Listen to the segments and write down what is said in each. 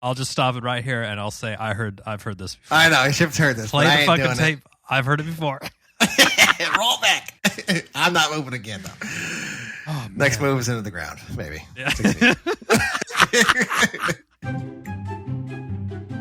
I'll just stop it right here and I'll say I've heard this before. I know, Chip's heard this. Play the fucking tape. I've heard it before. Roll back. I'm not moving again, though. Oh, Next move is into the ground, maybe. Yeah.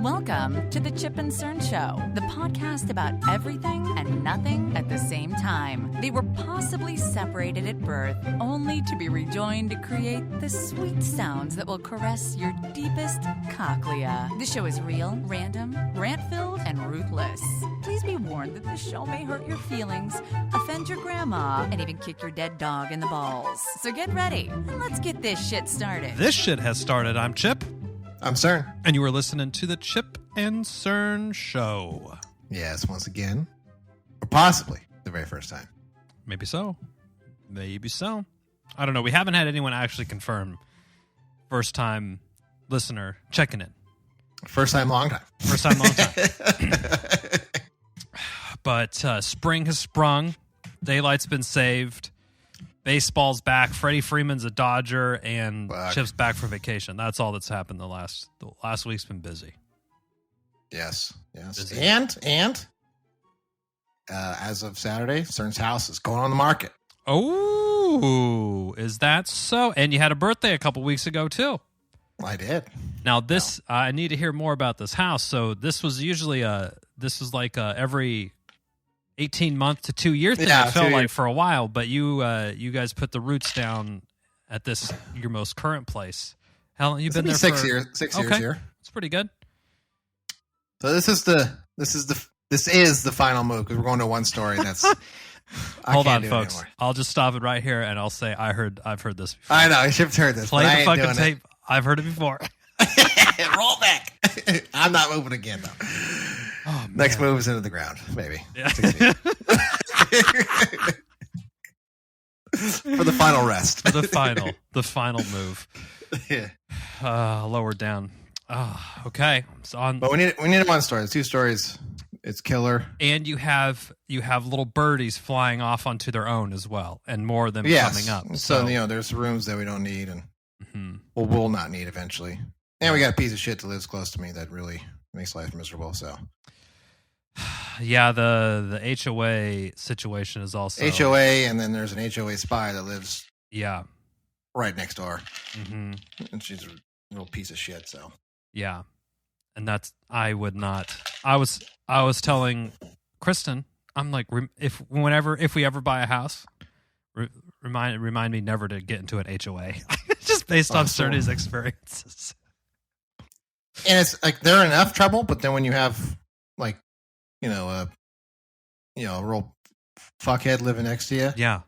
Welcome to the Chip and Cern Show, the podcast about everything and nothing at the same time. They were possibly separated at birth, only to be rejoined to create the sweet sounds that will caress your deepest cochlea. The show is real, random, rant-filled, and ruthless. Please be warned that this show may hurt your feelings, offend your grandma, and even kick your dead dog in the balls. So get ready, and let's get this shit started. This shit has started. I'm Chip. I'm Cern. And you were listening to the Chip and Cern Show. Yes, once again. Or possibly the very first time. Maybe so. Maybe so. I don't know. We haven't had anyone actually confirm first time listener checking in. First time, long time. First time, long time. But spring has sprung. Daylight's been saved. Baseball's back. Freddie Freeman's a Dodger, and Chip's back for vacation. That's all that's happened. The last week's been busy. Yes. Busy. And as of Saturday, Cern's house is going on the market. Oh, is that so? And you had a birthday a couple weeks ago too. I did. Now this, I need to hear more about this house. So this was usually like every 18-month to 2-year thing. Yeah, it felt like for a while, but you guys put the roots down at your most current place. How long you been there? 6 years. 6 years here. It's pretty good. So this is the final move because we're going to one story. That's hold on, folks. I'll just stop it right here and I'll say I've heard this before. I know, Chip's heard this. Play the fucking tape. I've heard it before. Roll back. I'm not moving again, though. Oh, next move is into the ground, maybe. Yeah. For the final rest. For the final move. Yeah. Lower down. Okay. But we need one story. It's 2 stories. It's killer. And you have little birdies flying off onto their own as well, and more of them coming up. So there's rooms that we don't need, and we'll not need eventually. And we got a piece of shit that lives close to me that really makes life miserable. So. Yeah, the HOA situation is also HOA, and then there's an HOA spy that lives right next door, and she's a little piece of shit. So and that's I was telling Kristen, I'm like, if we ever buy a house, remind me never to get into an HOA, just based on Cerny's experiences. And it's like they're in enough trouble, but then when you have like. A real fuckhead living next to you. Yeah.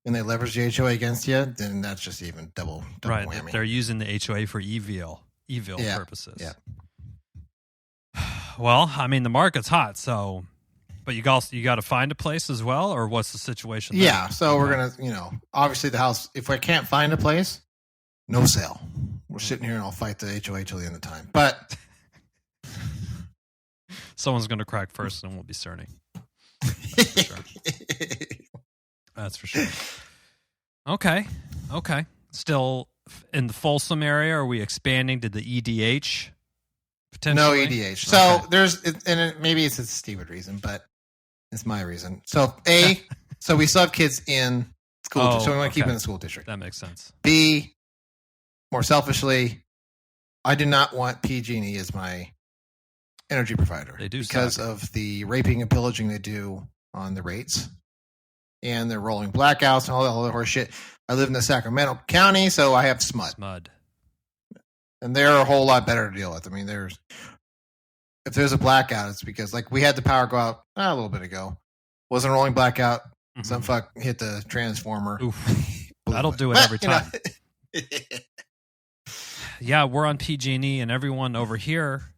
And they leverage the HOA against you, then that's just even double right. Whammy. They're using the HOA for evil purposes. Yeah. Well, I mean, the market's hot, but you got to find a place as well, or what's the situation there? Yeah, so we're going to, obviously the house, if I can't find a place, no sale. We're sitting here and I'll fight the HOA till the end of time. But... Someone's going to crack first, and it won't be Cerny. That's for sure. Okay. Still in the Folsom area? Are we expanding to the EDH? Potentially? No EDH. So maybe it's a stupid reason, but it's my reason. So so we still have kids in school district, so we want to keep them in the school district. That makes sense. B, more selfishly, I do not want PG&E as my energy provider. They do because of the raping and pillaging they do on the rates, and they're rolling blackouts and all that other horse shit. I live in the Sacramento County, so I have SMUD, and they're a whole lot better to deal with. I mean, if there's a blackout, it's because like we had the power go out a little bit ago. Wasn't a rolling blackout. Some fuck hit the transformer. Oof. That'll do it every time. Yeah, we're on PG&E, and everyone over here.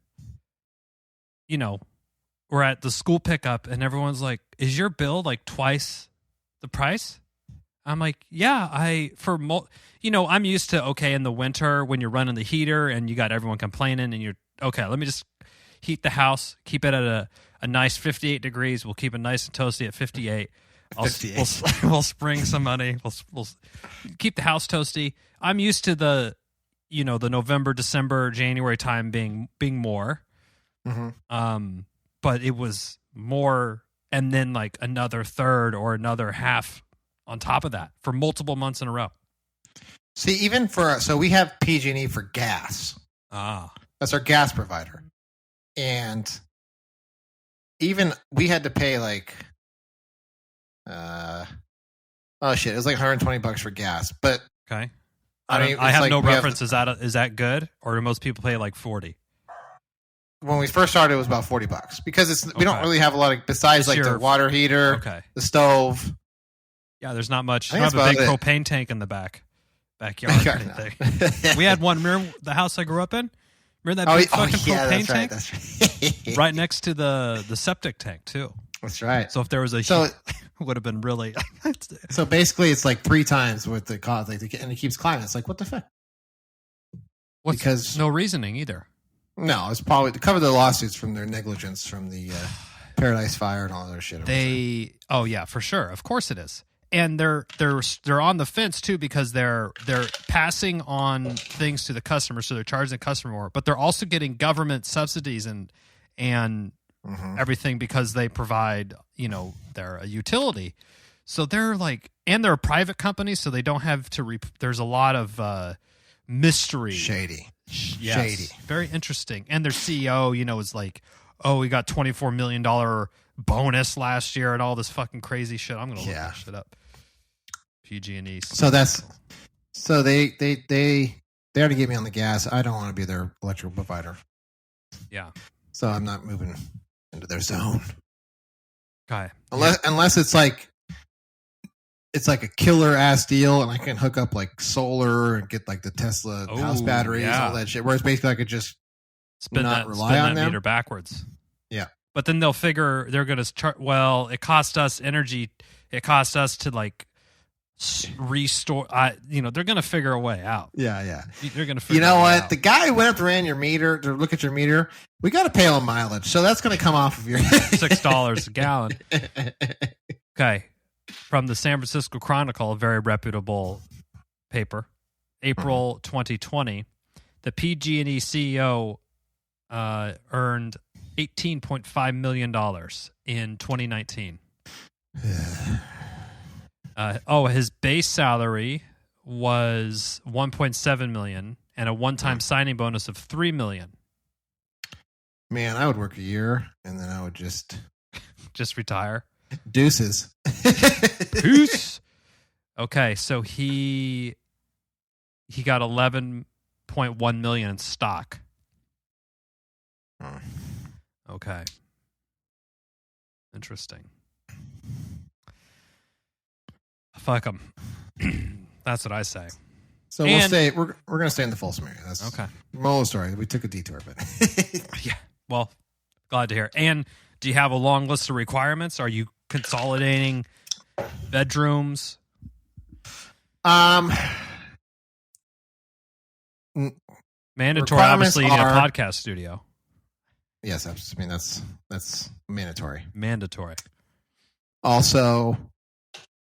We're at the school pickup and everyone's like, is your bill like twice the price? I'm like, yeah, I'm used to, in the winter when you're running the heater and you got everyone complaining and you're, let me just heat the house, keep it at a nice 58 degrees. We'll keep it nice and toasty at 58. We'll spring some money. We'll keep the house toasty. I'm used to the November, December, January time being more. Mm-hmm. But it was more, and then like another third or another half on top of that for multiple months in a row. See, even so we have PG&E for gas. That's our gas provider. And even we had to pay like, it was like $120 for gas. But okay, I have no reference. Is that good, or do most people pay like 40? When we first started, it was about $40 because we don't really have a lot of besides like the water heater, the stove. Yeah, there's not much. You don't have a big propane tank in the backyard or anything. We had one. Remember the house I grew up in? Remember that big fucking propane tank? That's right. Right next to the septic tank too. That's right. So if there was it would have been really. So basically, it's like 3 times what the cost, and it keeps climbing. It's like, what the fuck? Because no reasoning either. No, it's probably to cover the lawsuits from their negligence from the Paradise Fire and all their shit. Oh yeah, for sure. Of course it is. And they're on the fence too because they're passing on things to the customer, so they're charging the customer more. But they're also getting government subsidies and everything because they provide, they're a utility. So they're like, and they're a private company, so they don't have to. There's a lot of mystery, shady. Yes, shady, very interesting. And their CEO, is like, oh, we got $24 million bonus last year and all this fucking crazy shit. I'm gonna look that shit up. PG&E. So they already gave me on the gas. I don't want to be their electrical provider. Yeah. So I'm not moving into their zone. Okay. Unless it's like a killer ass deal, and I can hook up like solar and get like the Tesla house batteries, all that shit. Whereas basically I could just spin that meter backwards. Yeah. But then they'll figure they're going to charge. Well, it cost us energy. It cost us to like restore. They're going to figure a way out. Yeah. They're going to figure. You know what? Out. The guy who went up and ran your meter to look at your meter. We got to pay on mileage, so that's going to come off of your $6 a gallon. Okay. From the San Francisco Chronicle, a very reputable paper, April 2020, the PG&E CEO earned $18.5 million in 2019. His base salary was $1.7 million and a one-time signing bonus of $3 million. Man, I would work a year and then I would just retire. Deuces. Peace. Okay, so he got $11.1 million in stock. Okay. Interesting. Fuck them. That's what I say. So we'll stay. We're going to stay in the Folsom area. That's okay. Moral story. We took a detour, but yeah. Well, glad to hear. And do you have a long list of requirements? Are you consolidating bedrooms? Mandatory. Obviously, you need a podcast studio. Yes, I mean that's mandatory. Mandatory. Also,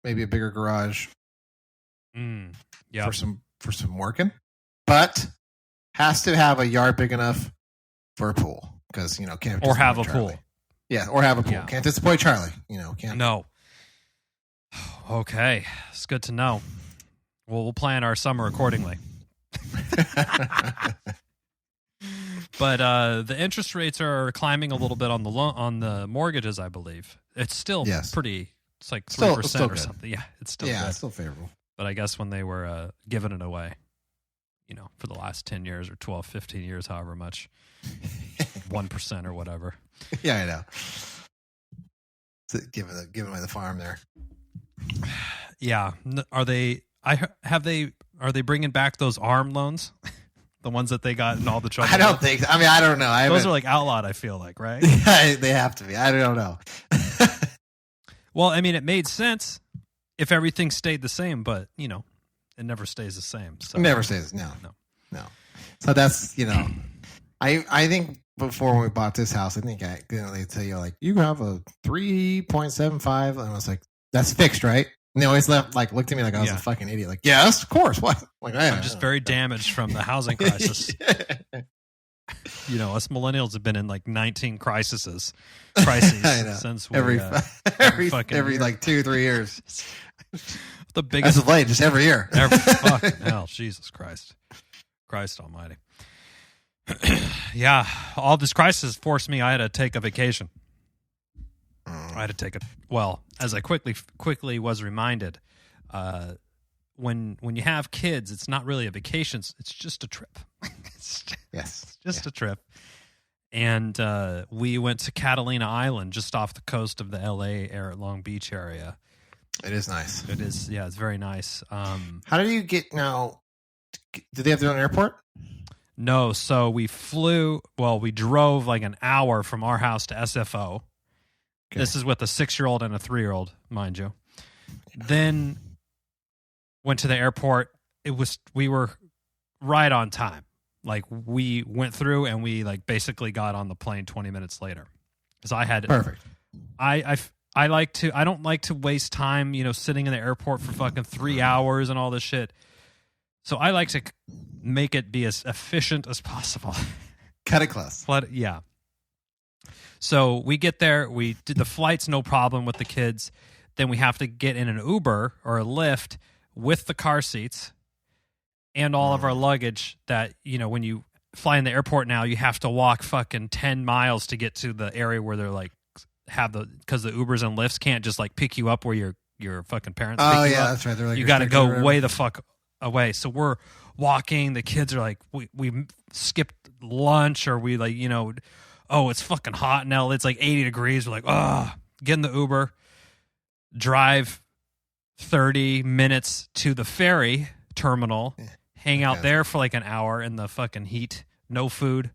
maybe a bigger garage. Yeah. For some working, but has to have a yard big enough for a pool because can't or have a Charlie. pool. Yeah, or have a pool. Yeah. Can't disappoint Charlie. Can't. No. Okay, it's good to know. Well, we'll plan our summer accordingly. But the interest rates are climbing a little bit on the mortgages, I believe. It's still pretty. It's like 3% or something. Yeah, it's still good. It's still favorable. But I guess when they were giving it away, for the last 10 years or 12, 15 years, however much, 1% or whatever. Yeah, I know. Giving away the farm there. Yeah, are they bringing back those ARM loans? The ones that they got in all the trouble. I don't think. I mean, I don't know. Those are like outlawed. I feel like, right? Yeah, they have to be. I don't know. Well, I mean, it made sense if everything stayed the same, but it never stays the same. So. It never stays. No. So that's I think before we bought this house, I think they tell you like you have a 3.75, and I was like, that's fixed, right? And they always looked at me like I was a fucking idiot. Like, yes, of course. What? Like, I'm just very damaged from the housing crisis. You know, us millennials have been in like 19 crises since we every like 2-3 years. The biggest as of late, just every year. Fucking hell, Jesus Christ Almighty. Yeah, all this crisis forced me. I had to take a vacation. I had to take it. Well, as I quickly was reminded, when you have kids, it's not really a vacation; it's just a trip. It's just a trip. And we went to Catalina Island, just off the coast of the L.A. Long Beach area. It is nice. It is, yeah, it's very nice. How did you get now? Did they have their own airport? No, so we drove like an hour from our house to SFO. Okay. This is with a 6-year-old and a 3-year-old, mind you. Then went to the airport. We were right on time. Like we went through and we like basically got on the plane 20 minutes later. Because I had perfect. I don't like to waste time, you know, sitting in the airport for fucking 3 hours and all this shit. So I like to make it be as efficient as possible. Cut it close. But yeah. So we get there, we did the flights, no problem with the kids. Then we have to get in an Uber or a Lyft with the car seats and all of our luggage that, you know, when you fly in the airport now, you have to walk fucking 10 miles to get to the area where they're like, because the Ubers and Lyfts can't just like pick you up where your fucking parents pick you up. That's right. They're like, you got to go way the fuck away. So we're walking. The kids are like, we skipped lunch, or we like, you know, oh, it's fucking hot now. It's like 80 degrees. We're like, oh, get in the Uber, drive 30 minutes to the ferry terminal, hang out there for like an hour in the fucking heat, no food.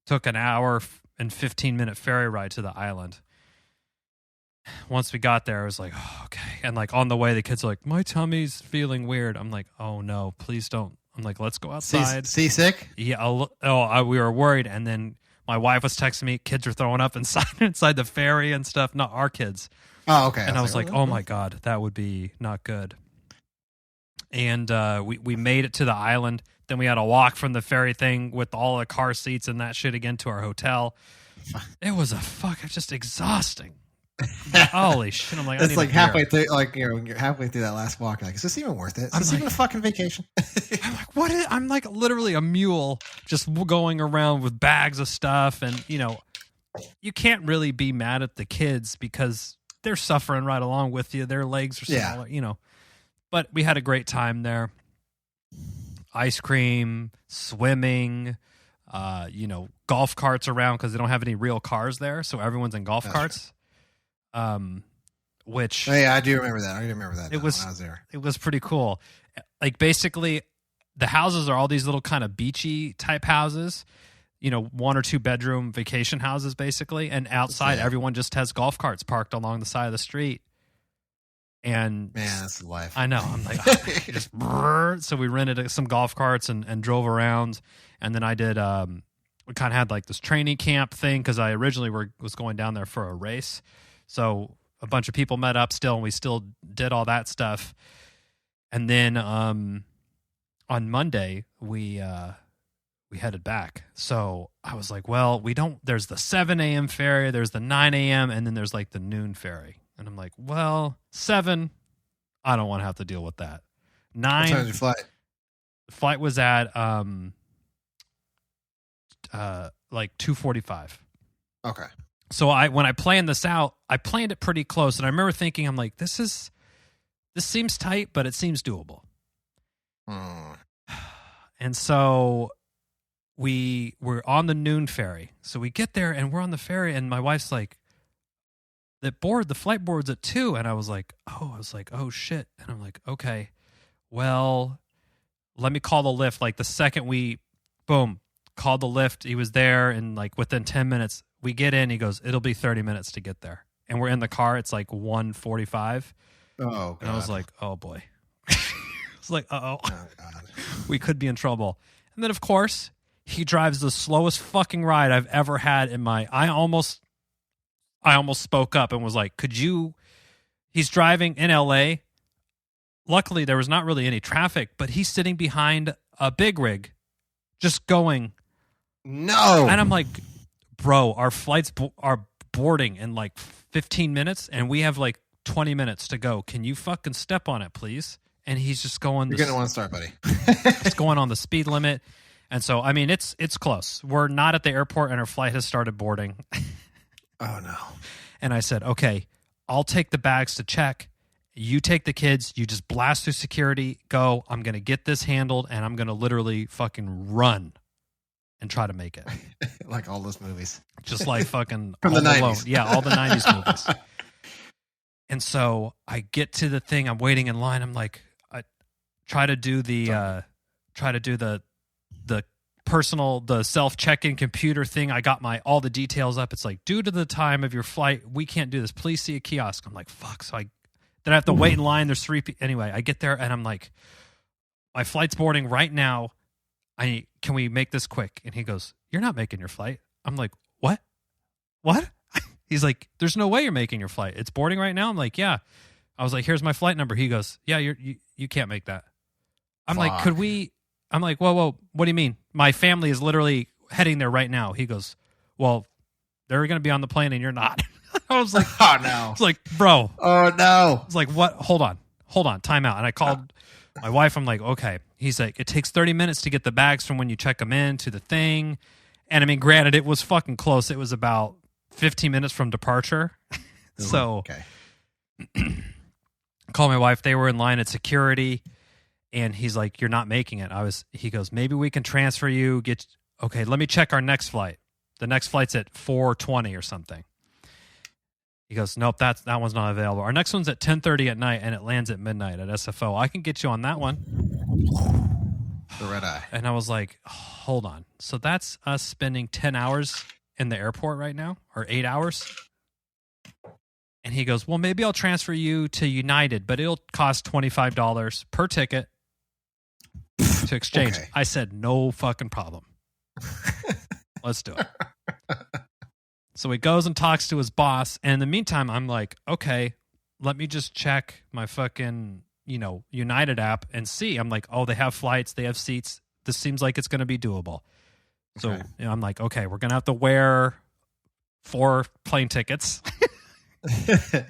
Took an hour and 15-minute ferry ride to the island. Once we got there, I was like, oh, okay. And like on the way, the kids are like, my tummy's feeling weird. I'm like, oh no, please don't. I'm like, let's go outside. Seasick? Yeah. We were worried. And then my wife was texting me, kids are throwing up inside the ferry and stuff. Not our kids. Oh, okay. And I was like, oh my God, that would be not good. And we made it to the island. Then we had to walk from the ferry thing with all the car seats and that shit again to our hotel. It was just exhausting. Holy shit! I'm like, it's like halfway through, you're halfway through that last walk. Like, is this even worth it? Is this even a fucking vacation? I'm like, what? I'm like literally a mule, just going around with bags of stuff, and you know, you can't really be mad at the kids because they're suffering right along with you. Their legs are smaller, you know. But we had a great time there. Ice cream, swimming, you know, golf carts around because they don't have any real cars there, so everyone's in golf carts. Which I do remember that. I do remember that. When I was there. It was pretty cool. Like basically, the houses are all these little kind of beachy type houses. You know, 1 or 2 bedroom vacation houses basically, and outside everyone just has golf carts parked along the side of the street. And man, that's the life. I know. I'm like, so we rented some golf carts and drove around, and then I did. We kind of had like this training camp thing because I originally was going down there for a race. So a bunch of people met up still, and we still did all that stuff. And then on Monday we headed back. So I was like, well, there's the 7 a.m. ferry, there's the 9 a.m., and then there's like the noon ferry. And I'm like, well, 7, I don't want to have to deal with that. 9. What time was your flight? The flight was at like 2:45. Okay. So when I planned this out, I planned it pretty close, and I remember thinking, I'm like, this seems tight, but it seems doable. And so we were on the noon ferry. So we get there, and we're on the ferry, and my wife's like, the flight board's at 2, and I was like, oh shit, and I'm like, okay, well, let me call the lift. Like the second we, boom, called the lift, he was there, and like within 10 minutes. We get in, he goes, it'll be 30 minutes to get there. And we're in the car, it's like 1:45. Oh, God. And I was like, oh, boy. I was like, uh-oh. Oh, God. We could be in trouble. And then, of course, he drives the slowest fucking ride I've ever had in my... I almost spoke up and was like, he's driving in L.A., luckily there was not really any traffic, but he's sitting behind a big rig just going. No. And I'm like, bro, our flights are boarding in like 15 minutes and we have like 20 minutes to go. Can you fucking step on it, please? And he's just going. You're going to want to start, buddy. It's going on the speed limit. And so, I mean, it's close. We're not at the airport and our flight has started boarding. Oh, no. And I said, okay, I'll take the bags to check. You take the kids. You just blast through security. Go. I'm going to get this handled and I'm going to literally fucking run and try to make it. Like all those movies. Just like fucking from the 90s. Alone. Yeah, all the 90s movies. And so I get to the thing. I'm waiting in line. I'm like, I try to do the personal, the self-check-in computer thing. I got all the details up. It's like, due to the time of your flight, we can't do this. Please see a kiosk. I'm like, fuck. So then I have to wait in line. There's 3 people. Anyway, I get there and I'm like, my flight's boarding right now. Can we make this quick? And he goes, you're not making your flight. I'm like, what? He's like, there's no way you're making your flight. It's boarding right now. I'm like, yeah. I was like, here's my flight number. He goes, yeah, you can't make that. I'm like, could we? I'm like, whoa, what do you mean? My family is literally heading there right now. He goes, well, they're going to be on the plane and you're not. I was like, oh, no. It's like, bro. Oh, no. It's like, what? Hold on, time out. And I called my wife. I'm like, okay. He's like, it takes 30 minutes to get the bags from when you check them in to the thing. And I mean, granted, it was fucking close. It was about 15 minutes from departure. So, okay. Call my wife. They were in line at security. And he's like, you're not making it. He goes, maybe we can transfer you. Okay, let me check our next flight. The next flight's at 4:20 or something. He goes, nope, that one's not available. Our next one's at 10:30 at night, and it lands at midnight at SFO. I can get you on that one. The red eye. And I was like, hold on. So that's us spending 10 hours in the airport right now, or 8 hours? And he goes, well, maybe I'll transfer you to United, but it'll cost $25 per ticket to exchange. Okay. I said, no fucking problem. Let's do it. So he goes and talks to his boss. And in the meantime, I'm like, okay, let me just check my fucking, United app and see. I'm like, oh, they have flights. They have seats. This seems like it's going to be doable. So Okay. I'm like, okay, we're going to have to wear 4 plane tickets.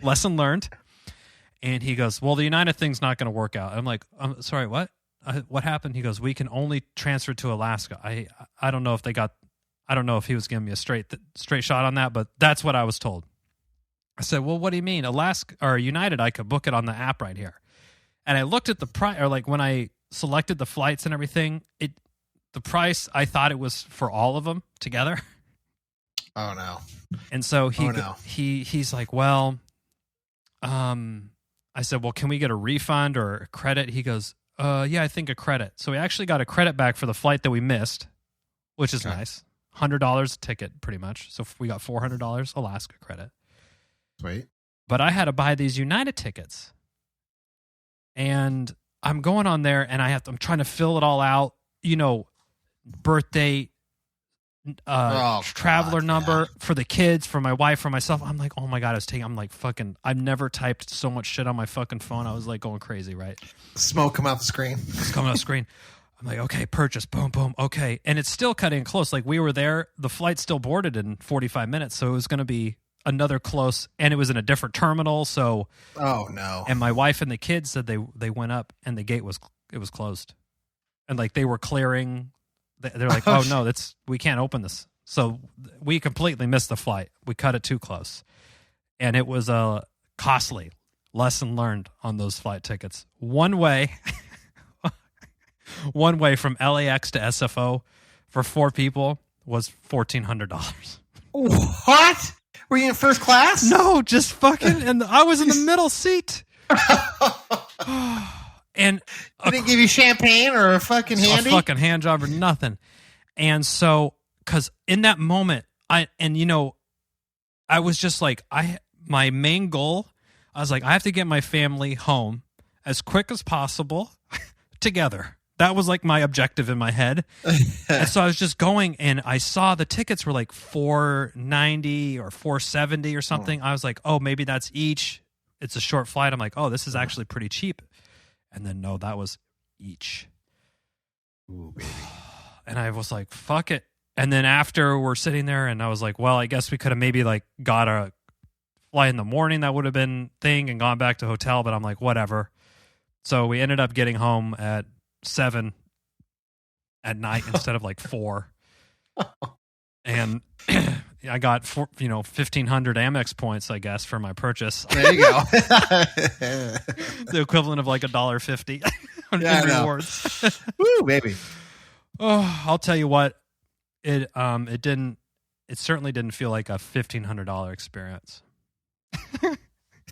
Lesson learned. And he goes, well, the United thing's not going to work out. I'm like, I'm sorry, what? What happened? He goes, we can only transfer to Alaska. I don't know if I don't know if he was giving me a straight shot on that, but that's what I was told. I said, well, what do you mean? Alaska or United, I could book it on the app right here. And I looked at the price, or like when I selected the flights and everything, the price, I thought it was for all of them together. Oh, no. And so he's like, well, I said, well, can we get a refund or a credit? He goes, yeah, I think a credit. So we actually got a credit back for the flight that we missed, which is nice. $100 a ticket, pretty much. So we got $400 Alaska credit. Sweet. But I had to buy these United tickets. And I'm going on there and I'm trying to fill it all out, birthday, traveler number for the kids, for my wife, for myself. I'm like, oh my God, I've never typed so much shit on my fucking phone. I was like going crazy, right? Smoke come out the screen. It's coming out the screen. I'm like, okay, purchase, boom, boom, okay. And it's still cutting close. Like we were there, the flight still boarded in 45 minutes. So it was going to be another close, and it was in a different terminal. So, oh no. And my wife and the kids said they went up and the gate was closed. And like they were clearing. They're like, oh no, we can't open this. So we completely missed the flight. We cut it too close. And it was a costly lesson learned on those flight tickets. One way from LAX to SFO for 4 people was $1,400. What? Were you in first class? No, just fucking, and I was in the middle seat. And they didn't give you champagne or a fucking handy? A fucking hand job or nothing. And so, because in that moment, I was just like, my main goal, I was like, I have to get my family home as quick as possible together. That was like my objective in my head. And so I was just going, and I saw the tickets were like $490 or $470 or something. I was like, oh, maybe that's each. It's a short flight. I'm like, oh, this is actually pretty cheap. And then no, that was each. Ooh, baby. And I was like, fuck it. And then after we're sitting there, and I was like, well, I guess we could have maybe like got a flight in the morning. That would have been thing, and gone back to hotel. But I'm like, whatever. So we ended up getting home at 7 at night instead of like 4. And I got 1,500 Amex points, I guess, for my purchase. There you go. The equivalent of like $1.50 on rewards. Woo, baby. Oh, I'll tell you what. It certainly didn't feel like a $1,500 experience.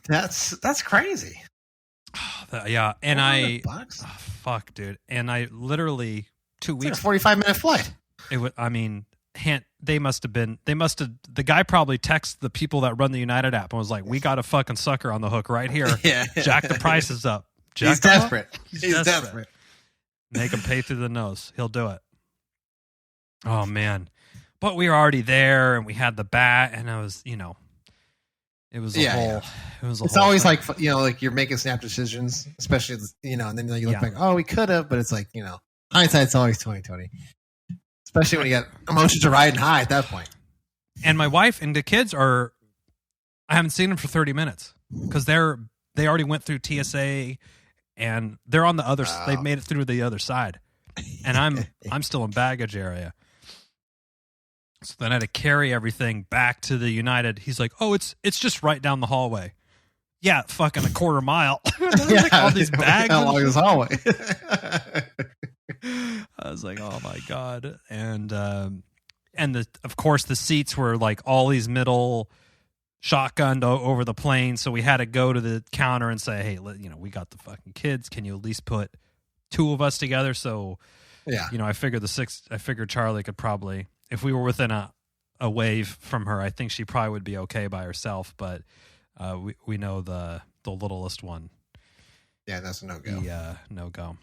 That's crazy. Yeah, and $400? fuck, dude, and I literally 2 weeks. It's like a 45-minute flight. It would. I mean, the guy probably texted the people that run the United app and was like, "We got a fucking sucker on the hook right here. Yeah. Jack the prices up. He's desperate. He's desperate. Make him pay through the nose. He'll do it." Oh man, but we were already there, and we had the bat, and I was, it was a whole. Yeah. It was. It's always like like you're making snap decisions, especially and then you look back, oh, we could have, but it's like hindsight's always 20/20. Especially when you got emotions are riding high at that point. And my wife and the kids I haven't seen them for 30 minutes because they already went through TSA, and they're on the other. They've made it through the other side, and I'm still in baggage area. So then I had to carry everything back to the United. He's like, "Oh, it's just right down the hallway." Yeah, fucking a quarter mile. Like all these bags. How long is this hallway? I was like, "Oh my god!" And of course the seats were like all these middle shotgunned over the plane. So we had to go to the counter and say, "Hey, we got the fucking kids. Can you at least put 2 of us together?" So yeah, I figured Charlie could probably, if we were within a wave from her, I think she probably would be okay by herself. But we know the littlest one. Yeah, that's a no-go. No-go.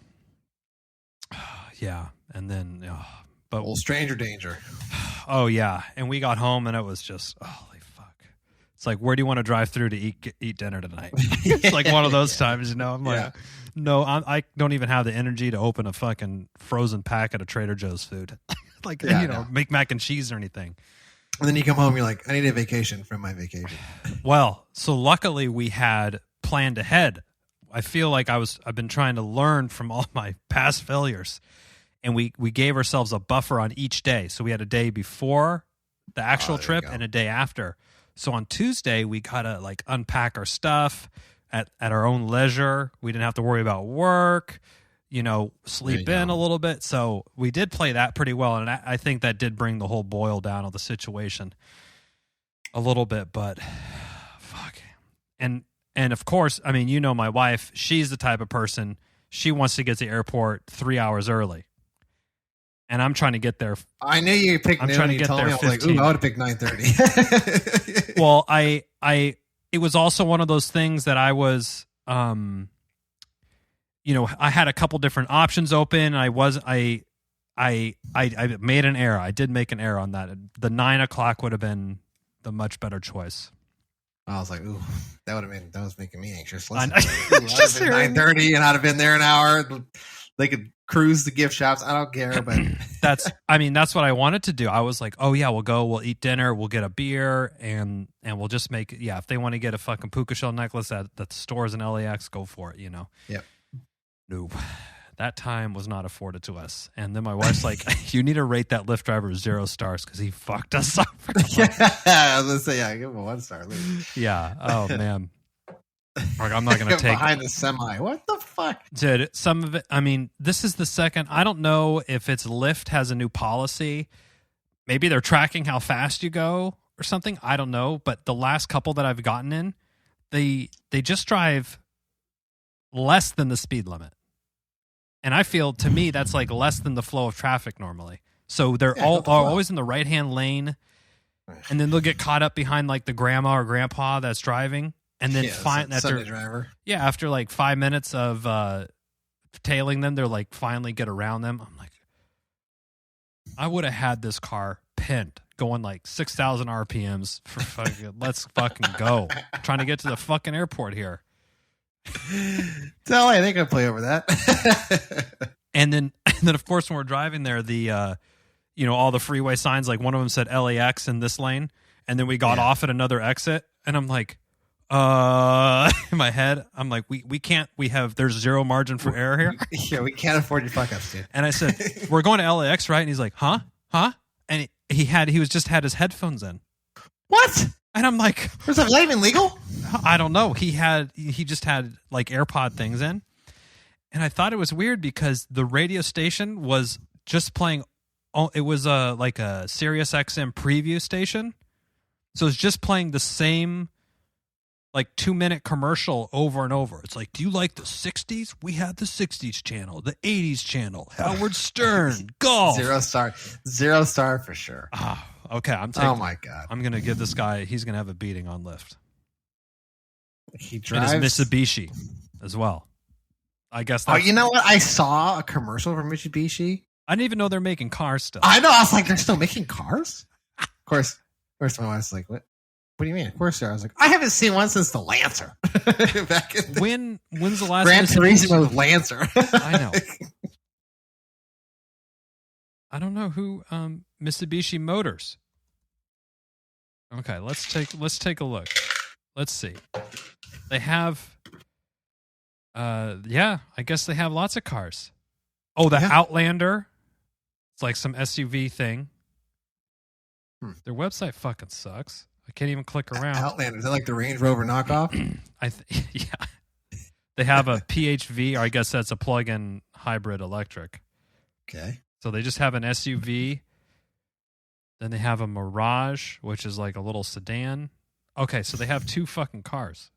Yeah, and then but old stranger danger. Oh yeah, and we got home and it was just holy fuck. It's like, where do you want to drive through to eat dinner tonight? It's like one of those times, I'm like, no, I don't even have the energy to open a fucking frozen packet of Trader Joe's food, like make mac and cheese or anything. And then you come home, you're like, I need a vacation from my vacation. Well, so luckily we had planned ahead. I feel like I've been trying to learn from all my past failures, and we gave ourselves a buffer on each day. So we had a day before the actual trip and a day after. So on Tuesday we gotta like unpack our stuff at our own leisure. We didn't have to worry about work, sleep in a little bit. So we did play that pretty well, and I think that did bring the whole boil down of the situation a little bit. But fuck, and of course, I mean, my wife, she's the type of person, she wants to get to the airport 3 hours early. And I'm trying to get there. I knew you picked noon. You told me, I was like, ooh, I would have picked 9:30. Well, it was also one of those things that I was, I had a couple different options open. I made an error. I did make an error on that. The 9 o'clock would have been the much better choice. I was like, ooh, that was making me anxious. Listen, just 9:30, and I'd have been there an hour. They could cruise the gift shops. I don't care, but that's what I wanted to do. I was like, oh yeah, we'll eat dinner, we'll get a beer, and we'll just make it. Yeah, if they want to get a fucking puka shell necklace at the stores in LAX, go for it. Yep. Nope. That time was not afforded to us. And then my wife's like, you need to rate that Lyft driver 0 stars because he fucked us up. I was going to say, give him a 1 star. Yeah. Oh, man. Like, I'm not going to take behind the semi. What the fuck? Dude, some of it, I mean, this is the second. I don't know if it's Lyft has a new policy. Maybe they're tracking how fast you go or something. I don't know. But the last couple that I've gotten in, they just drive less than the speed limit. And I feel, to me, that's like less than the flow of traffic normally. So they're always in the right-hand lane, and then they'll get caught up behind like the grandma or grandpa that's driving, and then after like 5 minutes of tailing them, they're like finally get around them. I'm like, I would have had this car pinned going like 6,000 RPMs for fucking let's fucking go. I'm trying to get to the fucking airport here. No way, they can play over that. And then of course, when we're driving there, the all the freeway signs, like one of them said LAX in this lane, and then we got off at another exit, and I'm like, in my head, I'm like, we can't. There's zero margin for error here. Yeah, we can't afford your fuck ups, dude. And I said, we're going to LAX, right? And he's like, huh? And he was just had his headphones in. What? And I'm like, was that even legal? I don't know. He just had like AirPod things in. And I thought it was weird because the radio station was just playing. It was like a Sirius XM preview station. So it's just playing the same like 2-minute commercial over and over. It's like, do you like the 60s? We had the 60s channel, the 80s channel, Howard Stern, golf. 0 star for sure. Okay. Oh my God. I'm going to give this guy, he's going to have a beating on Lyft. He drives. And his Mitsubishi as well. I guess that's... Oh, you know what? I saw a commercial for Mitsubishi. I didn't even know they're making cars still. I know. I was like, they're still making cars? Of course, my wife's like, what? What do you mean? Of course, I was like, I haven't seen one since the Lancer. Back in when's the last Gran Turismo with Lancer? I know. I don't know who Mitsubishi Motors. Okay, let's take a look. Let's see. They have I guess they have lots of cars. Oh, the Outlander. It's like some SUV thing. Their website fucking sucks. I can't even click around. Outlander, is that like the Range Rover knockoff? Yeah. They have a PHV, or I guess that's a plug-in hybrid electric. Okay. So they just have an SUV. Then they have a Mirage, which is like a little sedan. Okay, so they have 2 fucking cars.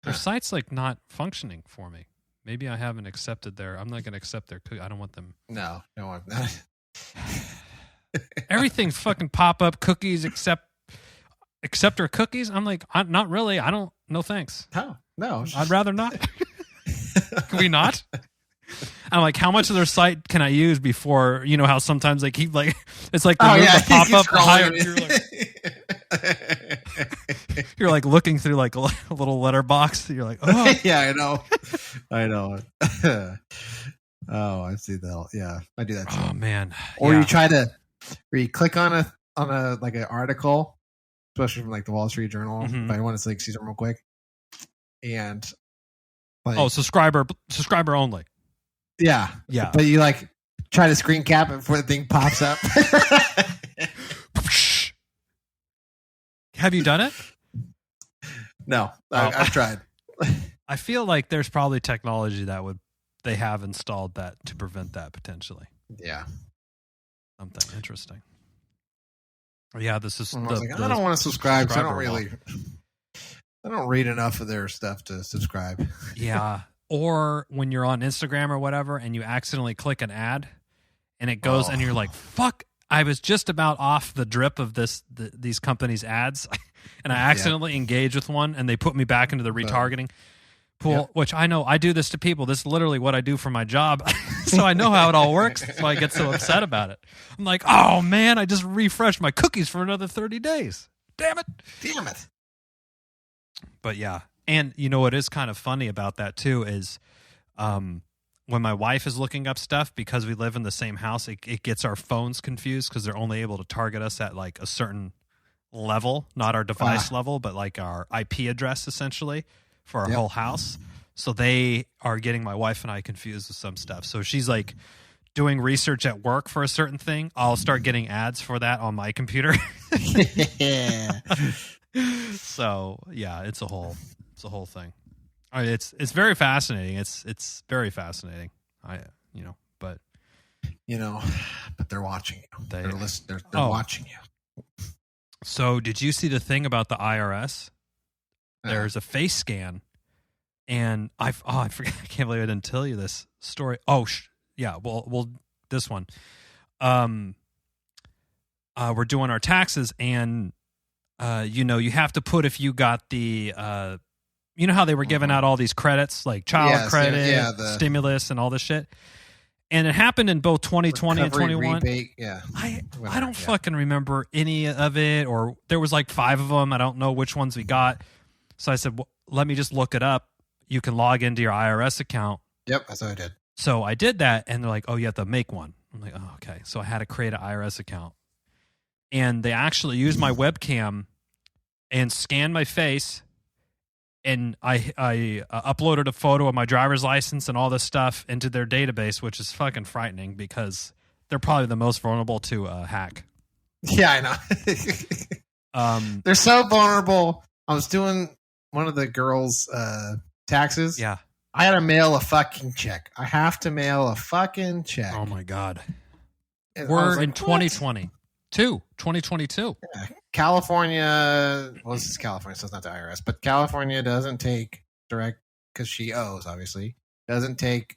Their site's like not functioning for me. Maybe I haven't accepted I'm not going to accept their cookie. I don't want them. No. Everything fucking pop up cookies accept our cookies. I'm like, not really. I don't. No thanks. No. I'd rather not. Can we not? I'm like, how much of their site can I use before, how sometimes they keep like, it's like the pop up higher. You're like looking through like a little letterbox. You're like, oh yeah, I know. Oh, I see that. Yeah, I do that too. Oh man. Or you click on a like an article, especially from like the Wall Street Journal. If I want to like see something real quick, and like, subscriber only. Yeah. But you like try to screen cap it before the thing pops up. Have you done it? No, I've tried. I feel like there's probably technology they have installed that to prevent that potentially. Yeah. Something interesting. Yeah, this is. I don't want to subscribe because I don't read enough of their stuff to subscribe. Yeah. Or when you're on Instagram or whatever and you accidentally click an ad and it goes and you're like, fuck, I was just about off the drip of these companies' ads and I accidentally engage with one and they put me back into the retargeting pool, which I know I do this to people. This is literally what I do for my job. So I know how it all works. So I get so upset about it. I'm like, oh man, I just refreshed my cookies for another 30 days. Damn it. But yeah. And what is kind of funny about that too is when my wife is looking up stuff, because we live in the same house, it gets our phones confused because they're only able to target us at like a certain level, not our device level, but like our IP address essentially for our whole house. So they are getting my wife and I confused with some stuff. So she's like doing research at work for a certain thing. I'll start getting ads for that on my computer. So yeah, it's a whole thing. I mean, it's very fascinating. It's very fascinating. But they're watching you. They're listening. They're watching you. So, did you see the thing about the IRS? There's a face scan, and I forgot. I can't believe I didn't tell you this story. Well, this one. We're doing our taxes, and you have to put if you got the how they were giving out all these credits like child credit, stimulus, and all this shit. And it happened in both 2020 and Recovery 21. rebate, yeah. I don't fucking remember any of it, or there was like 5 of them. I don't know which ones we got. So I said, well, let me just look it up. You can log into your IRS account. Yep, that's what I did. So I did that, and they're like, oh, you have to make one. I'm like, oh, okay. So I had to create an IRS account. And they actually used my webcam and scanned my face, and I uploaded a photo of my driver's license and all this stuff into their database, which is fucking frightening because they're probably the most vulnerable to hack. Yeah, I know. They're so vulnerable. I was doing one of the girls' taxes. Yeah. I had to mail a fucking check. I have to mail a fucking check. Oh, my God. And We're in 2022. Yeah. California, well, this is California, so it's not the IRS, but California doesn't take direct, because she owes, obviously, doesn't take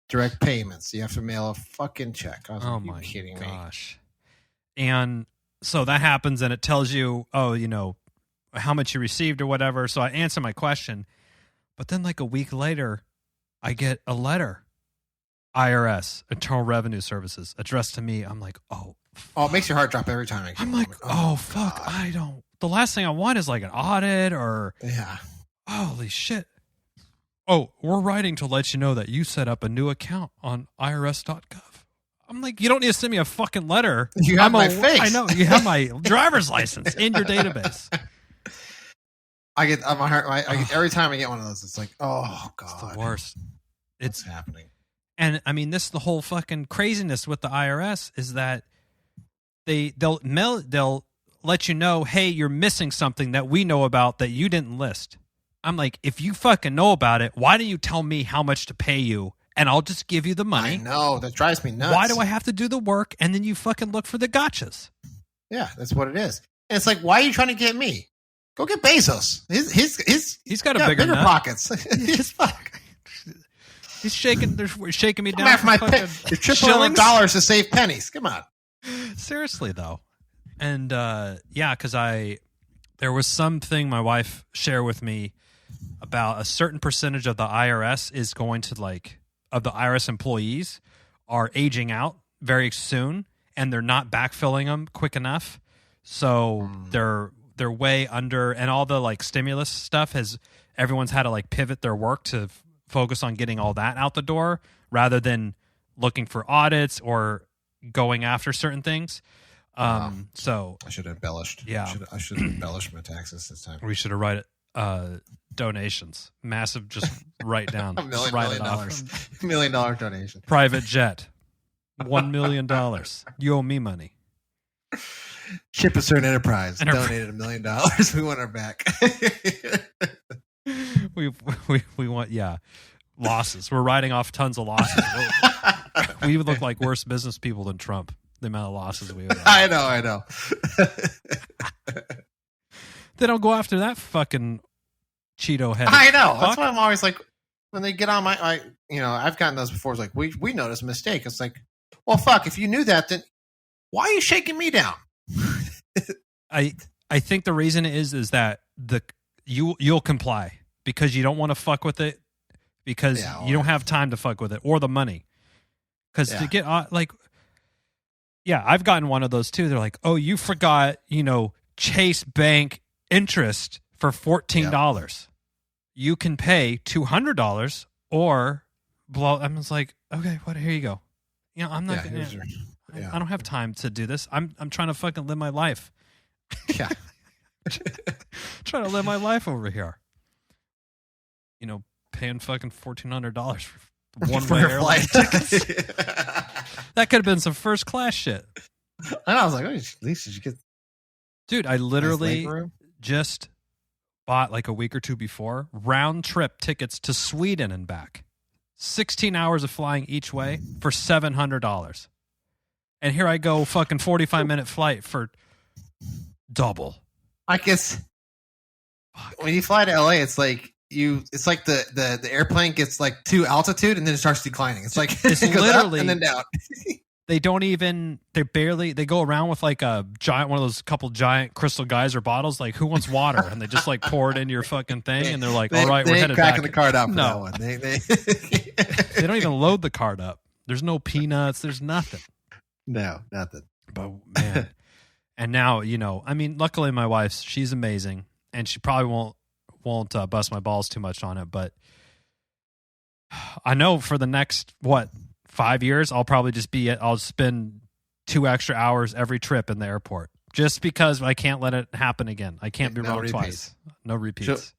direct payments. You have to mail a fucking check. I was like, my kidding gosh. And so that happens, and it tells you, oh, you know, how much you received or whatever. So I answer my question. But then like a week later, I get a letter. IRS, Internal Revenue Services, addressed to me. I'm like, oh. Oh, it makes your heart drop every time. I'm like, oh, fuck. God. I don't. The last thing I want is like an audit or. Yeah. Holy shit. Oh, we're writing to let you know that you set up a new account on IRS.gov. I'm like, you don't need to send me a fucking letter. You have my face. I know. You have my driver's license in your database. I get my heart. I get, every time I get one of those, it's like, oh, God. It's the worst. It's happening. And I mean, this is the whole fucking craziness with the IRS is that they'll let you know, hey, you're missing something that we know about that you didn't list. I'm like, if you fucking know about it, why don't you tell me how much to pay you and I'll just give you the money? I know, that drives me nuts. Why do I have to do the work and then you fucking look for the gotchas? Yeah, that's what it is. And it's like, why are you trying to get me? Go get Bezos. He's got a bigger pockets. He's shaking. They're shaking me down. After my $1,000 to save pennies. Come on. Seriously though, and yeah, because there was something my wife shared with me about a certain percentage of the IRS is going to of the IRS employees are aging out very soon, and they're not backfilling them quick enough, so they're way under, and all the stimulus stuff everyone's had to pivot their work to focus on getting all that out the door rather than looking for audits or going after certain things. So I should have embellished. Yeah, I should have embellished my taxes this time. We should have write donations, massive, just write down $1 million donation. Private jet, $1 million. You owe me money. Chip and Cern Enterprise donated $1 million. We want our back. we want losses. We're writing off tons of losses. We look like worse business people than Trump. The amount of losses we would have. I know. They don't go after that fucking Cheeto head. I know. That's why I'm always like, when they get on my, I've gotten those before. It's like, we noticed a mistake. It's like, well, fuck, if you knew that, then why are you shaking me down? I think the reason is that you'll comply because you don't want to fuck with it because you don't have time to fuck with it or the money. Because to get I've gotten one of those too. They're like, oh, you forgot, Chase Bank interest for $14. Yep. You can pay $200 or blow. I was like, okay, here you go. I'm not. I don't have time to do this. I'm trying to fucking live my life. Yeah, trying to live my life over here. Paying fucking $1,400 for one-way airline tickets. That could have been some first class shit. And I was like, at least did you get? Dude, I literally just bought a week or two before round trip tickets to Sweden and back. 16 hours of flying each way for $700. And here I go, fucking 45-minute flight for double. I guess when you fly to LA, it's like the airplane gets to altitude and then it starts declining. It's it's it goes literally up and then down. They go around with a giant, one of those couple giant Crystal Geyser bottles. Who wants water? And they just pour it into your fucking thing. And they're like, all right, we're headed back. They ain't cracking the card up. No, They don't even load the card up. There's no peanuts. There's nothing. No, nothing. But man, and now, I mean, luckily my wife's, she's amazing, and she probably won't bust my balls too much on it. But I know for the next 5 years, I'll spend 2 extra hours every trip in the airport, just because I can't let it happen again. I can't be wrong twice. No repeats.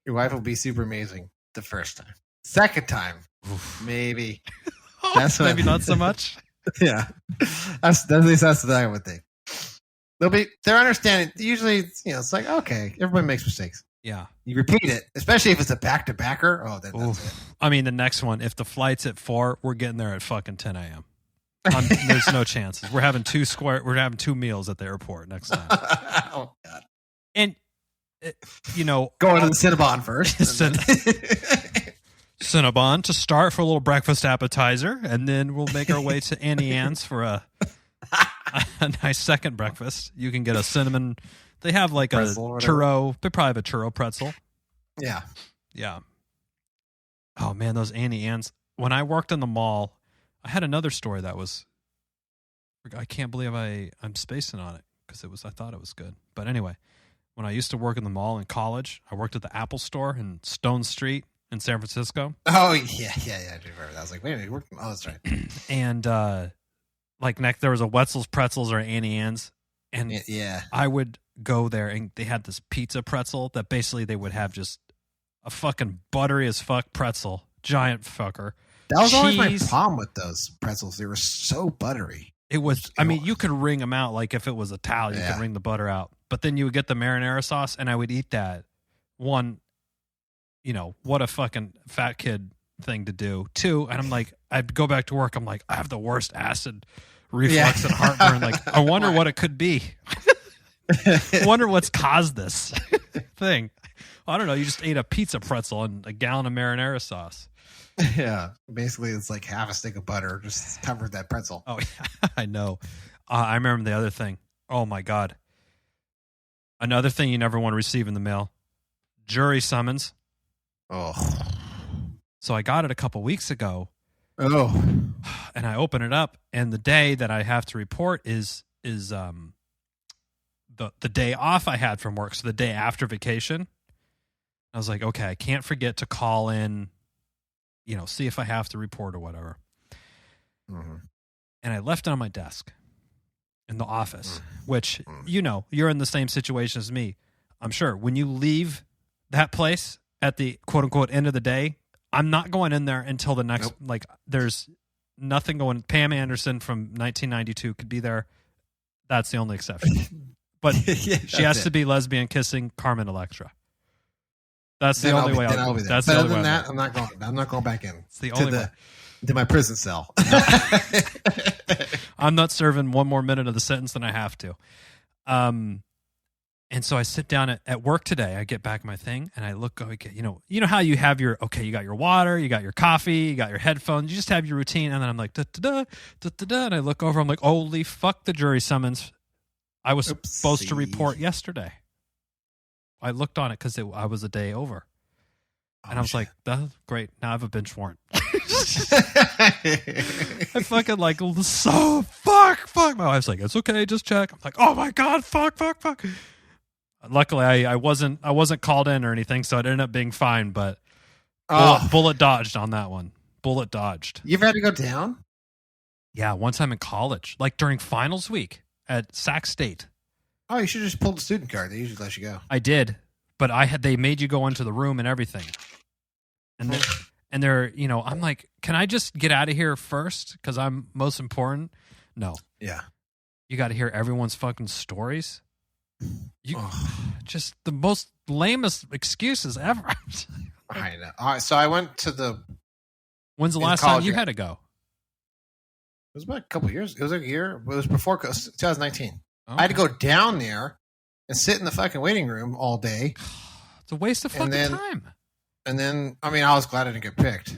Your wife will be super amazing the first time. Second time, maybe. Maybe not so much. Yeah, at least that's what I would think. They're understanding. Usually, it's like, okay, everybody makes mistakes. Yeah, you repeat it, especially if it's a back-to-backer. Oh, that's it. I mean, the next one, if the flight's at 4, we're getting there at fucking 10 a.m. There's no chances. We're having 2 meals at the airport next time. Oh God! And going to the Cinnabon first. Cinnabon to start for a little breakfast appetizer, and then we'll make our way to Annie Ann's for a nice second breakfast. You can get a cinnamon. They have like pretzel, a churro. They probably have a churro pretzel. Yeah. Yeah. Oh man, those Annie Ann's. When I worked in the mall, I had another story that was. I can't believe I'm spacing on it because I thought it was good. But anyway, when I used to work in the mall in college, I worked at the Apple store in Stone Street in San Francisco. Oh yeah, I do remember that. I was like, wait a minute, you worked? Oh, that's right. And there was a Wetzel's Pretzels or Annie Ann's, and yeah, I would go there, and they had this pizza pretzel that basically they would have just a fucking buttery as fuck pretzel, giant fucker. That was always my problem with those pretzels. They were so buttery. It was. I mean, you could wring them out like if it was a towel, you could wring the butter out. But then you would get the marinara sauce, and I would eat that. One, what a fucking fat kid thing to do. 2, and I'm like, I'd go back to work. I'm like, I have the worst acid reflux and heartburn. Like, I wonder what it could be. I wonder what's caused this thing. I don't know. You just ate a pizza pretzel and a gallon of marinara sauce. Yeah, basically it's like half a stick of butter just covered that pretzel. Oh yeah, I know. I remember the other thing. Oh my God. Another thing you never want to receive in the mail: jury summons. Oh. So I got it a couple weeks ago. Oh. And I open it up, and the day that I have to report is the day off I had from work, so the day after vacation. I was like, okay, I can't forget to call in, see if I have to report or whatever. Mm-hmm. And I left it on my desk in the office, which, you're in the same situation as me. I'm sure when you leave that place at the quote unquote end of the day, I'm not going in there until the next, there's nothing going. Pam Anderson from 1992 could be there. That's the only exception. But she has to be lesbian kissing Carmen Electra. That's the only way I'll be there. That's the only way. I'm not going. I'm not going back in. It's the only way. To my prison cell. I'm not serving one more minute of the sentence than I have to. And so I sit down at work today. I get back my thing and I look. Okay, you know how you have you got your water, you got your coffee, you got your headphones. You just have your routine, and then I'm like da da da da da, and I look over. I'm like, holy fuck! The jury summons. I was supposed to report yesterday. I looked on it because I was a day over. And I was like, that's great. Now I have a bench warrant. I fucking fuck. My wife's like, it's okay, just check. I'm like, oh my God, fuck. Luckily, I wasn't called in or anything, so it ended up being fine, but bullet dodged on that one. Bullet dodged. You ever had to go down? Yeah, one time in college, like during finals week at Sac State. Oh, you should have just pulled the student card. They usually let you go. I did, but they made you go into the room and everything. And they're, I'm like, can I just get out of here first because I'm most important? No. Yeah. You got to hear everyone's fucking stories. Just the most lamest excuses ever. I know. All right, so I went to When's the last time you had to go? It was about a couple of years. It was like a year. It was before 2019. Okay. I had to go down there and sit in the fucking waiting room all day. It's a waste of fucking time. And then, I was glad I didn't get picked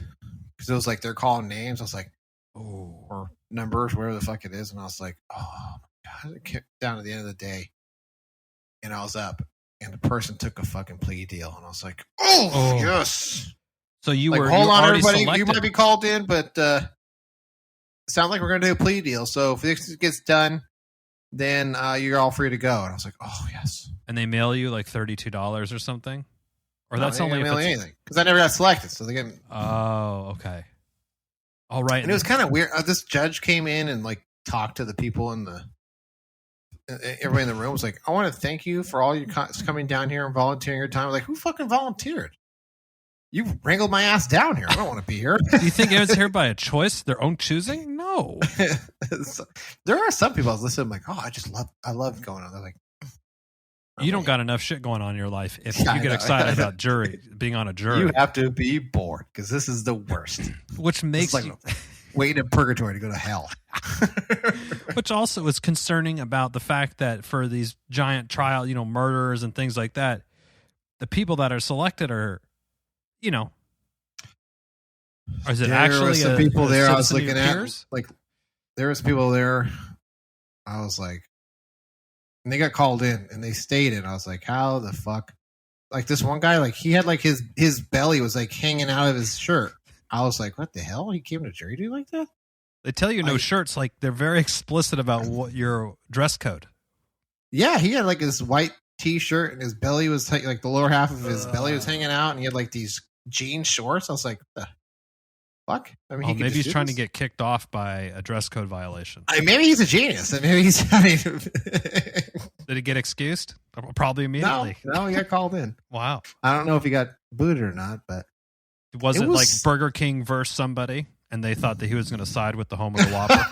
because it was like they're calling names. I was like, oh, or numbers, whatever the fuck it is. And I was like, oh my God. I get down to the end of the day and I was up and the person took a fucking plea deal. And I was like, oh. Yes. So you like, were hold on, already everybody. selected. You might be called in, but sounds like we're going to do a plea deal. So if this gets done, then you're all free to go. And I was like, oh, yes. And they mail you like $32 or something? Or No, that's they only didn't if mail it's... me anything because I never got selected. So they get. Oh, okay. All right. And it was kind of weird. This judge came in and like talked to the people in the. Everybody in the room was like, I want to thank you for all you coming down here and volunteering your time. I was like, who fucking volunteered? You wrangled my ass down here. I don't want to be here. Do you think anyone's here by a choice, their own choosing? No. So, there are some people I was listening, like, oh, I love going on. They're like, you don't got enough shit going on in your life if Yeah, you get I know. excited about being on a jury. you have to be bored because this is the worst. Which makes It's like waiting in purgatory to go to hell. which also is concerning about the fact that for these giant trial, murderers and things like that, the people that are selected are, or is it There actually were some people there I was citizen of looking your at. peers? Like, there was people there. I was like, and they got called in and they stayed in. I was like, how the fuck? Like this one guy, like he had like his belly was like hanging out of his shirt. I was like, what the hell? He came to jury duty like that? They tell you no shirts. Like they're very explicit about what your dress code. Yeah, he had like this white T-shirt and his belly was like the lower half of his belly was hanging out, and he had like these jean shorts. I was like, what the fuck? I mean, Maybe he's trying to get kicked off by a dress code violation. Maybe he's a genius. And maybe he's. I mean, Did he get excused? Probably immediately. No, he got called in. Wow. I don't know if he got booted or not, but Was it like Burger King versus somebody, and they thought that he was going to side with the home of the Whopper?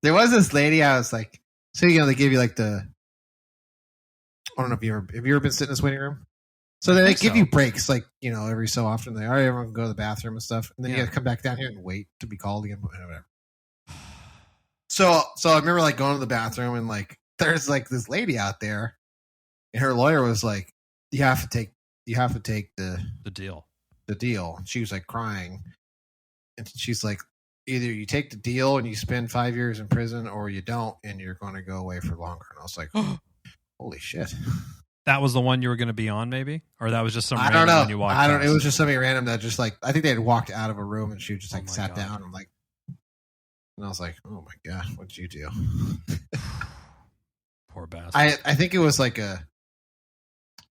There was this lady. I was like, so they give you like the. I don't know if have you ever been sitting in this waiting room? So they give you breaks, like every so often. They all right, everyone can go to the bathroom and stuff, and then you got to come back down here and wait to be called again, whatever. So I remember like going to the bathroom and like there's like this lady out there, and her lawyer was like, you have to take the deal. The deal. And she was like crying, and she's like, either you take the deal and you spend 5 years in prison, or you don't and you're going to go away for longer. And I was like, holy shit. That was the one you were going to be on, maybe, or that was just some. I don't know. When you walked I don't. past? It was just something random that just like I think they had walked out of a room and she just like sat down and like, and I was like, oh my god, what did you do? Poor bastard. I think it was like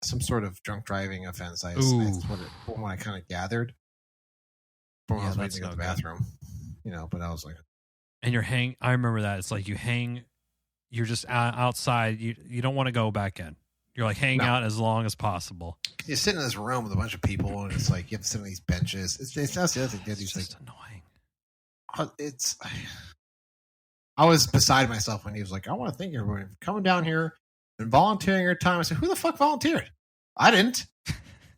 some sort of drunk driving offense. That's what I kind of gathered from when I was waiting to go to the bathroom. But I was like, and you're I remember that. It's like you're just outside. You don't want to go back in. You're like hanging out as long as possible. You sit in this room with a bunch of people, and it's like you have to sit on these benches. It's that's the other thing. It's just annoying. I was beside myself when he was like, I want to thank everyone for coming down here and volunteering your time. I said, who the fuck volunteered? I didn't.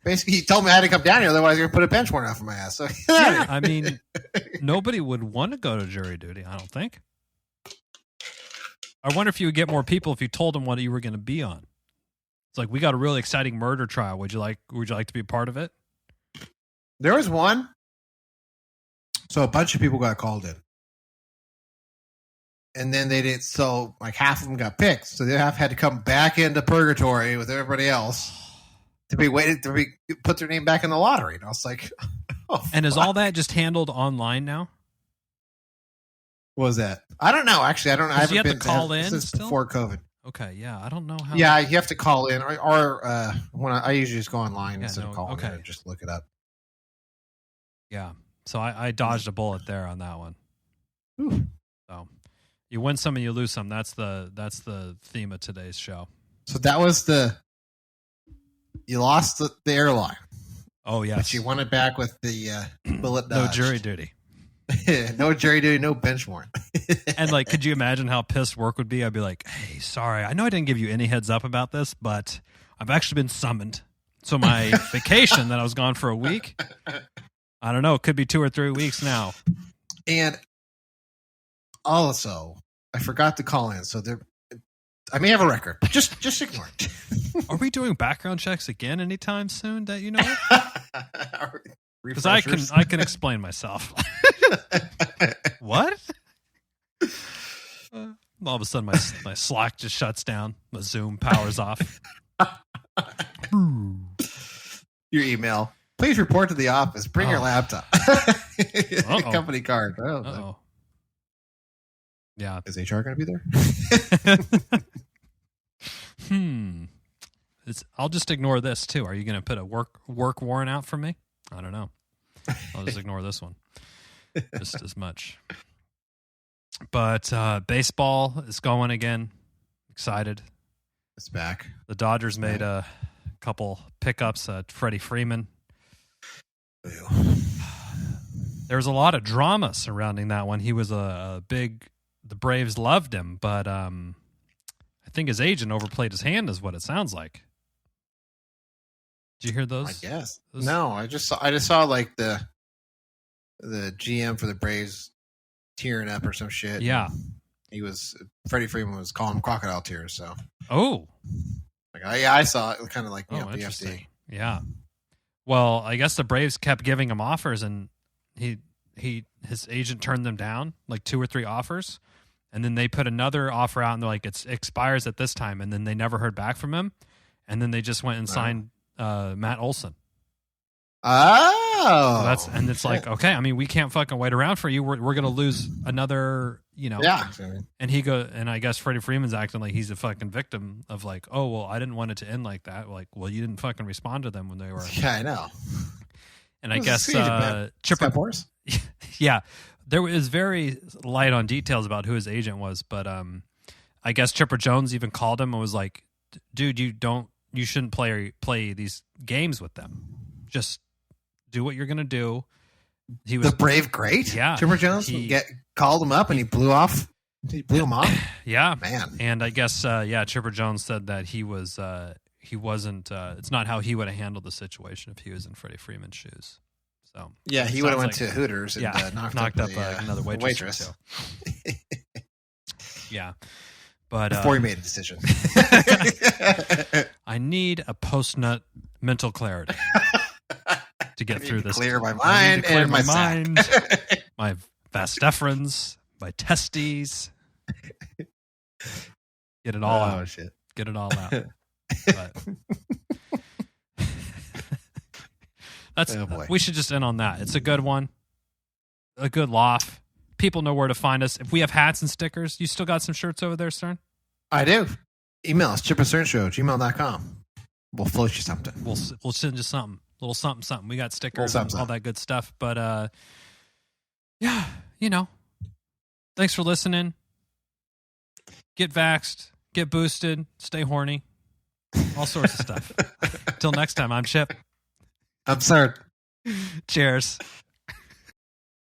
Basically, he told me I had to come down here, otherwise you're going to put a bench warrant out for my ass. So, yeah, I mean, nobody would want to go to jury duty, I don't think. I wonder if you would get more people if you told them what you were going to be on. It's like, we got a really exciting murder trial. Would you like to be a part of it? There was one. So a bunch of people got called in. And then they did, so like half of them got picked. So they had to come back into purgatory with everybody else to be put their name back in the lottery. And I was like, oh, and is all that just handled online now? What was that? I don't know. Actually, I don't know. I haven't you have been to call in since still? Before COVID. Okay, yeah. I don't know how. Yeah, you have to call in, or when I usually just go online instead of calling in and just look it up. Yeah. So I dodged a bullet there on that one. Ooh. So you win some and you lose some. That's the theme of today's show. So that was you lost the airline. Oh yes, but you won it back with the bullet dodged. No jury duty. No jury duty, no bench warrant. And like, could you imagine how pissed work would be? I'd be like, hey, sorry, I know I didn't give you any heads up about this, but I've actually been summoned. So my vacation that I was gone for a week, I don't know, it could be 2 or 3 weeks now. And also, I forgot to call in, so I may have a record. Just ignore it. Are we doing background checks again anytime soon that you know of? Because I can explain myself. What? All of a sudden, my Slack just shuts down. My Zoom powers off. Your email. Please report to the office. Bring your laptop. Company card. Oh. Yeah. Is HR going to be there? I'll just ignore this too. Are you going to put a work warrant out for me? I don't know. I'll just ignore this one just as much. But baseball is going again. Excited. It's back. The Dodgers made a couple pickups. Freddie Freeman. Ew. There was a lot of drama surrounding that one. He was a big. The Braves loved him, but I think his agent overplayed his hand, is what it sounds like. Did you hear those? I guess. No, I just saw like the GM for the Braves tearing up or some shit. Yeah. Freddie Freeman was calling him crocodile tears. So. Oh. I saw it kind of like interesting. Yeah. Well, I guess the Braves kept giving him offers, and his agent turned them down, like 2 or 3 offers, and then they put another offer out, and they're like, it expires at this time, and then they never heard back from him, and then they just went and signed Matt Olson. Oh, So it's like, okay, I mean, we can't fucking wait around for you. We're gonna lose another, Yeah. And I guess Freddie Freeman's acting like he's a fucking victim of like, oh well, I didn't want it to end like that. Like, well, you didn't fucking respond to them when they were. Yeah, I know. And I guess Chipper Horse. Yeah, there was very light on details about who his agent was, but I guess Chipper Jones even called him and was like, dude, you shouldn't play these games with them. Just do what you're gonna do. He was the Brave great. Yeah, Chipper Jones called him up and he blew him off. Yeah, man. And I guess Chipper Jones said that he wasn't. It's not how he would have handled the situation if he was in Freddie Freeman's shoes. So yeah, he would have went to Hooters and knocked up another waitress. Yeah, but before he made a decision, I need a post-nut mental clarity to get through this. Clear my mind and my mind, my vas deferens, my testes. Get it all out. Shit. Get it all out. But we should just end on that. It's a good one. A good laugh. People know where to find us. If we have hats and stickers, you still got some shirts over there, Cern? I do. Email us, chipandcernshow@gmail.com. We'll float you something. We'll send you something. A little something. We got stickers and all that good stuff. But yeah, thanks for listening. Get vaxxed. Get boosted. Stay horny. All sorts of stuff. Till next time, I'm Chip. I'm Cern. Cheers.